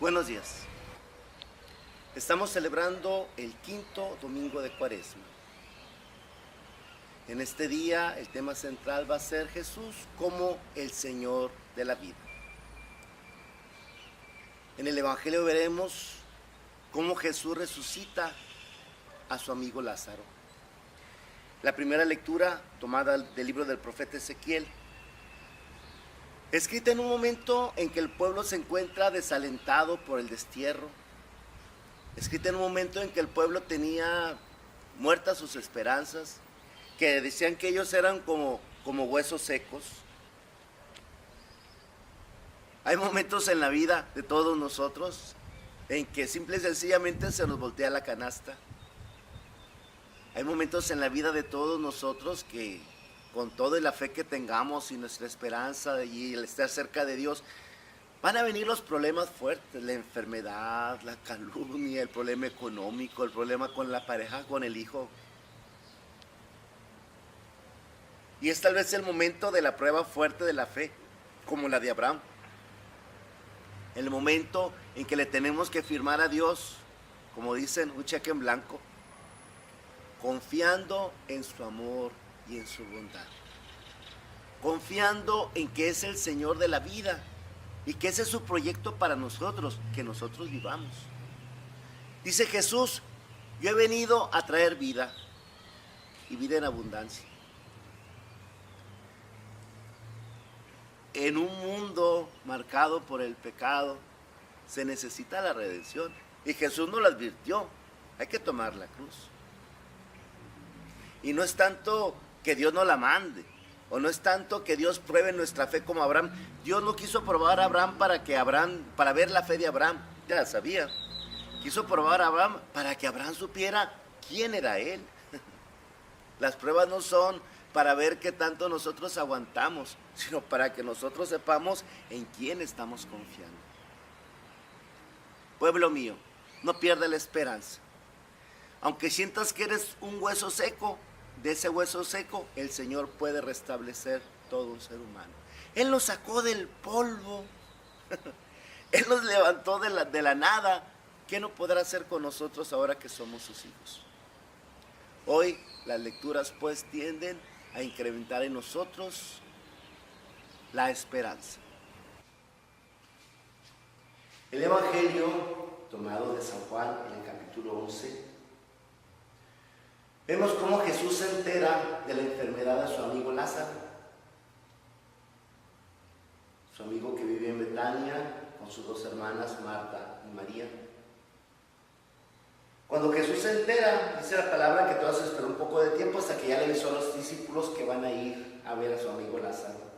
Buenos días. Estamos celebrando el quinto domingo de Cuaresma. En este día el tema central va a ser Jesús como el Señor de la vida. En el Evangelio veremos cómo Jesús resucita a su amigo Lázaro. La primera lectura tomada del libro del profeta Ezequiel, escrita en un momento en que el pueblo se encuentra desalentado por el destierro, escrita en un momento en que el pueblo tenía muertas sus esperanzas, que decían que ellos eran como huesos secos. Hay momentos en la vida de todos nosotros en que simple y sencillamente se nos voltea la canasta. Hay momentos en la vida de todos nosotros que con toda la fe que tengamos y nuestra esperanza y el estar cerca de Dios, van a venir los problemas fuertes, la enfermedad, la calumnia, el problema económico, el problema con la pareja, con el hijo. Y es tal vez el momento de la prueba fuerte de la fe, como la de Abraham. El momento en que le tenemos que firmar a Dios, como dicen, un cheque en blanco, confiando en su amor y en su bondad. Confiando en que es el Señor de la vida y que ese es su proyecto para nosotros, que nosotros vivamos. Dice Jesús, yo he venido a traer vida y vida en abundancia. En un mundo marcado por el pecado se necesita la redención y Jesús nos lo advirtió, hay que tomar la cruz. Y no es tanto que Dios no la mande, o no es tanto que Dios pruebe nuestra fe como Abraham. Dios no quiso probar a Abraham para ver la fe de Abraham, ya la sabía. Quiso probar a Abraham para que Abraham supiera quién era él. Las pruebas no son para ver qué tanto nosotros aguantamos, sino para que nosotros sepamos en quién estamos confiando. Pueblo mío, no pierda la esperanza. Aunque sientas que eres un hueso seco, de ese hueso seco el Señor puede restablecer todo un ser humano. Él nos sacó del polvo, Él nos levantó de la nada. ¿Qué no podrá hacer con nosotros ahora que somos sus hijos? Hoy las lecturas pues tienden a incrementar en nosotros la esperanza. El Evangelio tomado de San Juan en el capítulo 11, vemos cómo Jesús se entera de la enfermedad de su amigo Lázaro, su amigo que vivía en Betania con sus dos hermanas Marta y María. Cuando Jesús se entera, dice la palabra que todavía se esperó un poco de tiempo hasta que ya le avisó a los discípulos que van a ir a ver a su amigo Lázaro.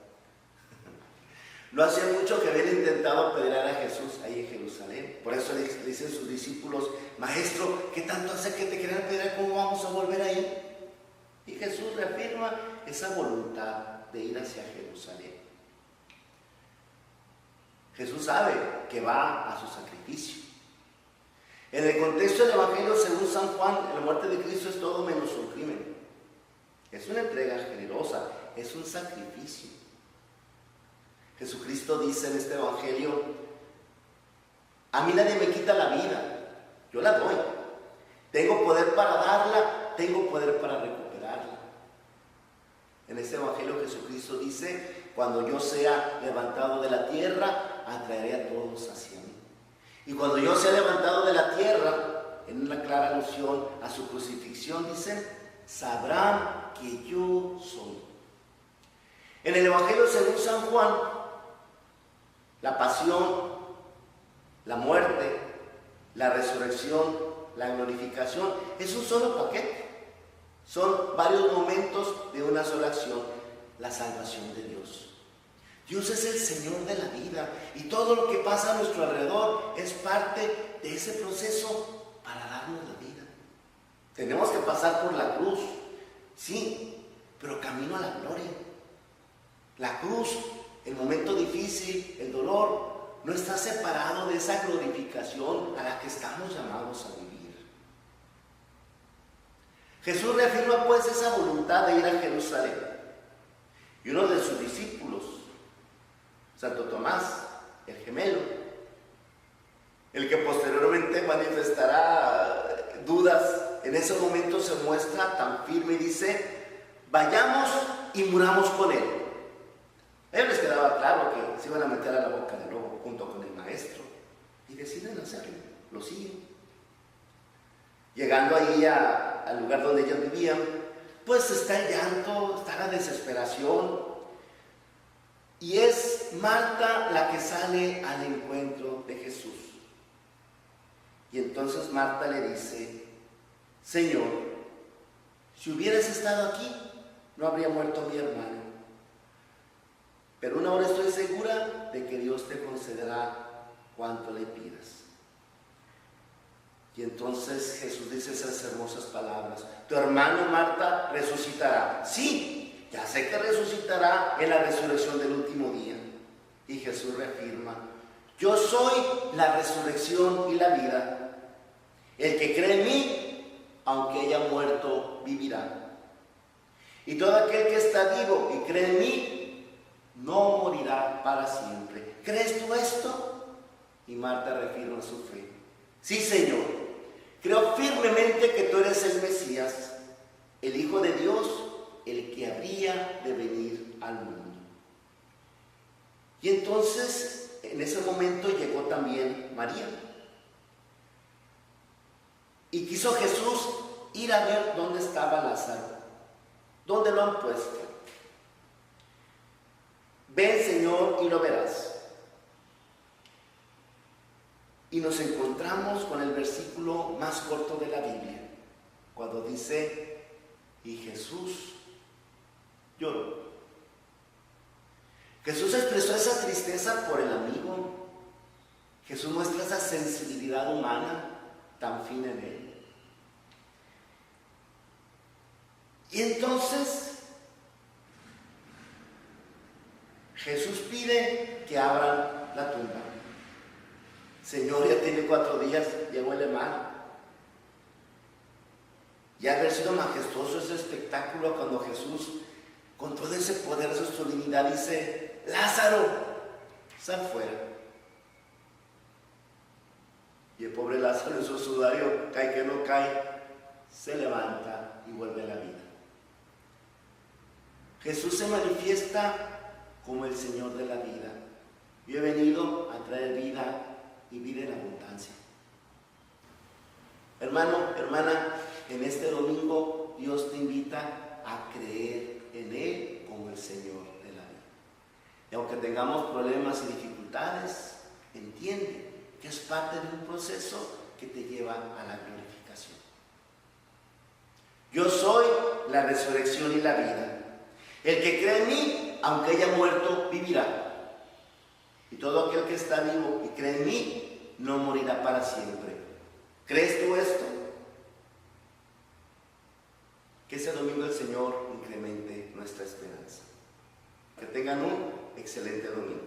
No hacía mucho que habían intentado apedrear a Jesús ahí en Jerusalén. Por eso le dicen sus discípulos, Maestro, ¿qué tanto hace que te quieran apedrear? ¿Cómo vamos a volver ahí? Y Jesús reafirma esa voluntad de ir hacia Jerusalén. Jesús sabe que va a su sacrificio. En el contexto del Evangelio, según San Juan, la muerte de Cristo es todo menos un crimen. Es una entrega generosa, es un sacrificio. Jesucristo dice en este Evangelio, a mí nadie me quita la vida, yo la doy. Tengo poder para darla, tengo poder para recuperarla. En este Evangelio Jesucristo dice, cuando yo sea levantado de la tierra, atraeré a todos hacia mí. Y cuando yo sea levantado de la tierra, en una clara alusión a su crucifixión, dicen, sabrán que yo soy. En el Evangelio según San Juan, la pasión, la muerte, la resurrección, la glorificación, es un solo paquete. Son varios momentos de una sola acción, la salvación de Dios. Dios es el Señor de la vida y todo lo que pasa a nuestro alrededor es parte de ese proceso para darnos la vida. Tenemos que pasar por la cruz, sí, pero camino a la gloria. La cruz, el momento difícil, el dolor, no está separado de esa glorificación a la que estamos llamados a vivir. Jesús reafirma pues esa voluntad de ir a Jerusalén. Y uno de sus discípulos, Santo Tomás, el gemelo, el que posteriormente manifestará dudas, en ese momento se muestra tan firme y dice: vayamos y muramos con él. A ellos les quedaba claro que se iban a meter a la boca del lobo junto con el maestro, y deciden hacerlo, lo siguen. Llegando ahí al lugar donde ellos vivían, pues está el llanto, está la desesperación, y es Marta la que sale al encuentro de Jesús. Y entonces Marta le dice: Señor, si hubieras estado aquí, no habría muerto mi hermano. Pero una hora estoy segura de que Dios te concederá cuanto le pidas. Y entonces Jesús dice esas hermosas palabras: tu hermano Marta resucitará. Sí, ya sé que resucitará en la resurrección del último día. Y Jesús reafirma: yo soy la resurrección y la vida. El que cree en mí, aunque haya muerto, vivirá. Y todo aquel que está vivo y cree en mí, no morirá para siempre. ¿Crees tú esto? Y Marta reafirma su fe: sí, Señor, creo firmemente que tú eres el Mesías, el Hijo de Dios, el que habría de venir al mundo. Y entonces, en ese momento llegó también María. Y quiso Jesús ir a ver dónde estaba Lázaro, dónde lo han puesto. Ven, Señor, y lo verás. Y nos encontramos con el versículo más corto de la Biblia, cuando dice: y Jesús lloró. Jesús expresó esa tristeza por el amigo. Jesús muestra esa sensibilidad humana tan fina en él. Y entonces Jesús pide que abran la tumba. Señor, ya tiene 4 días, ya huele mal. Ya haber sido majestuoso ese espectáculo cuando Jesús, con todo ese poder, esa solemnidad, dice: Lázaro, sal fuera. Y el pobre Lázaro, en su sudario, cae que no cae, se levanta y vuelve a la vida. Jesús se manifiesta como el Señor de la vida. Yo he venido a traer vida y vida en abundancia. Hermano, hermana, en este domingo Dios te invita a creer en Él como el Señor de la vida. Y aunque tengamos problemas y dificultades, entiende que es parte de un proceso que te lleva a la glorificación. Yo soy la resurrección y la vida. El que cree en mí, aunque haya muerto, vivirá. Y todo aquel que está vivo y cree en mí, no morirá para siempre. ¿Crees tú esto? Que ese domingo el Señor incremente nuestra esperanza. Que tengan un excelente domingo.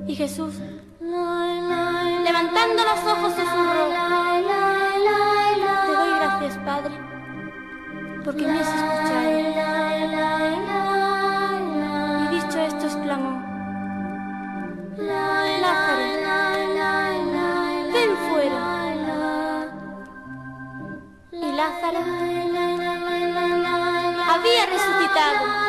Y Jesús, levantando los ojos, susurró: te doy gracias, Padre, porque me has escuchado. Y dicho esto, exclamó: Lázaro, ven fuera. Y Lázaro había resucitado.